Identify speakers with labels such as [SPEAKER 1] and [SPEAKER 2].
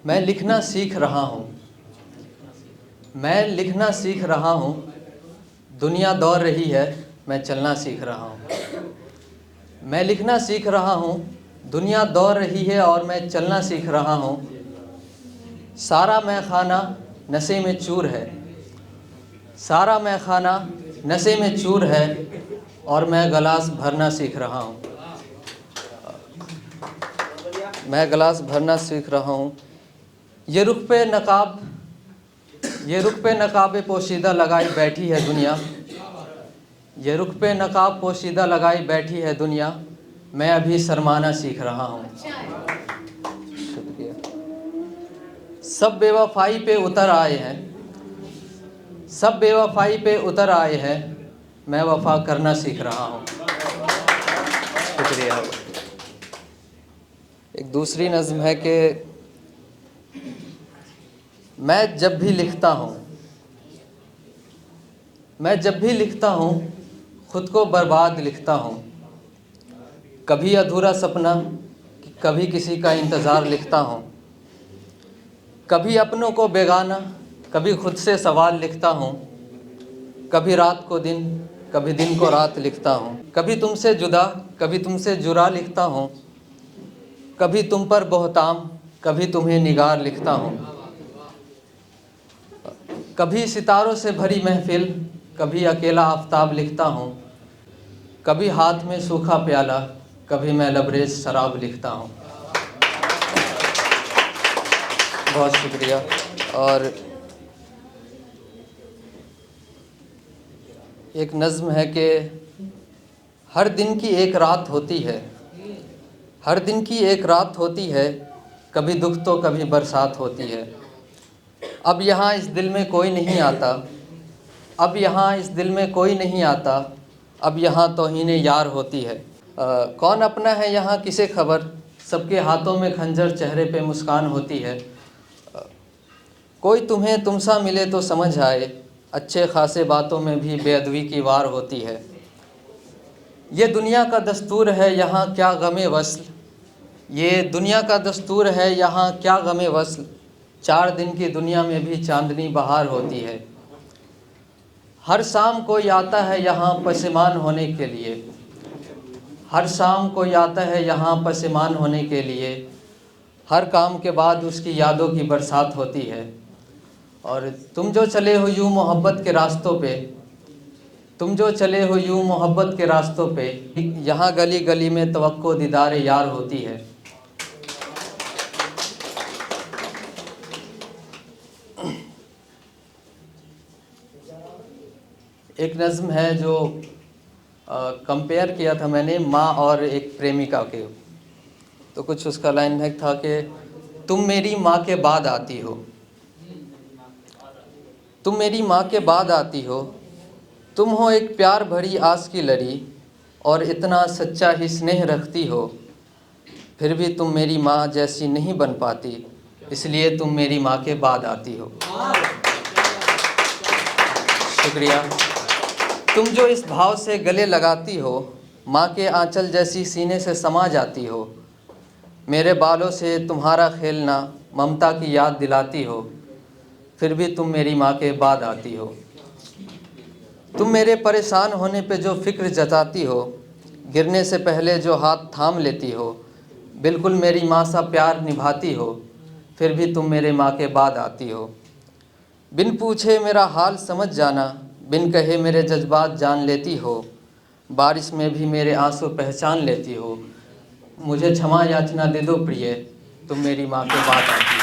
[SPEAKER 1] मैं लिखना सीख रहा हूँ, मैं लिखना सीख रहा हूँ, दुनिया दौड़ रही है, मैं चलना सीख रहा हूँ। मैं लिखना सीख रहा हूँ, दुनिया दौड़ रही है और मैं चलना सीख रहा हूँ। सारा मैं खाना नशे में चूर है, सारा मैं खाना नशे में चूर है और मैं गिलास भरना सीख रहा हूँ। मैं गिलास भरना सीख रहा हूँ। ये रुख पे नकाब पोशीदा लगाई बैठी है दुनिया, ये रुख पे नकाब पोशीदा लगाई बैठी है दुनिया, मैं अभी शर्माना सीख रहा हूँ। शुक्रिया। सब बेवफाई पे उतर आए हैं, सब बेवफाई पे उतर आए हैं, मैं वफा करना सीख रहा हूँ। शुक्रिया। एक दूसरी नज़्म है कि मैं जब भी लिखता हूँ, मैं जब भी लिखता हूँ, खुद को बर्बाद लिखता हूँ। कभी अधूरा सपना, कभी किसी का इंतज़ार लिखता हूँ। कभी अपनों को बेगाना, कभी खुद से सवाल लिखता हूँ। कभी रात को दिन, कभी दिन को रात लिखता हूँ। कभी तुमसे जुदा, कभी तुमसे जुरा लिखता हूँ। कभी तुम पर बोहताम, कभी तुम्हें निगार लिखता हूँ। कभी सितारों से भरी महफिल, कभी अकेला आफताब लिखता हूँ। कभी हाथ में सूखा प्याला, कभी मैं लबरेज शराब लिखता हूँ। बहुत शुक्रिया। और एक नज़्म है कि हर दिन की एक रात होती है, हर दिन की एक रात होती है, कभी दुख तो कभी बरसात होती है। अब यहाँ इस दिल में कोई नहीं आता, अब यहाँ इस दिल में कोई नहीं आता, अब यहाँ तौहीन यार होती है। कौन अपना है यहाँ किसे खबर, सबके हाथों में खंजर, चेहरे पे मुस्कान होती है। कोई तुम्हें तुमसा मिले तो समझ आए, अच्छे खासे बातों में भी बेअदबी की वार होती है। ये दुनिया का दस्तूर है यहाँ क्या गमे वस्ल, ये दुनिया का दस्तूर है यहाँ क्या गमे वस्ल, 4 दिन की दुनिया में भी चांदनी बहार होती है। हर शाम कोई आता है यहाँ पसेमान होने के लिए, हर शाम कोई आता है यहाँ पसेमान होने के लिए, हर काम के बाद उसकी यादों की बरसात होती है। और तुम जो चले हो यूँ मोहब्बत के रास्तों पे, तुम जो चले हो यूँ मोहब्बत के रास्तों पे, यहाँ गली गली में तवक्को दीदार यार होती है। एक नज़्म है जो कंपेयर किया था मैंने माँ और एक प्रेमिका के, तो कुछ उसका लाइन है था कि तुम मेरी माँ के बाद आती हो, तुम मेरी माँ के बाद आती हो, तुम हो एक प्यार भरी आस की लड़ी और इतना सच्चा ही स्नेह रखती हो, फिर भी तुम मेरी माँ जैसी नहीं बन पाती, इसलिए तुम मेरी माँ के बाद आती हो। शुक्रिया। तुम जो इस भाव से गले लगाती हो, माँ के आंचल जैसी सीने से समा जाती हो, मेरे बालों से तुम्हारा खेलना ममता की याद दिलाती हो, फिर भी तुम मेरी माँ के बाद आती हो। तुम मेरे परेशान होने पे जो फ़िक्र जताती हो, गिरने से पहले जो हाथ थाम लेती हो, बिल्कुल मेरी माँ सा प्यार निभाती हो, फिर भी तुम मेरे माँ के बाद आती हो। बिन पूछे मेरा हाल समझ जाना, बिन कहे मेरे जज्बात जान लेती हो, बारिश में भी मेरे आंसू पहचान लेती हो, मुझे क्षमा याचना दे दो प्रिय, तुम मेरी माँ के बाद आती हो।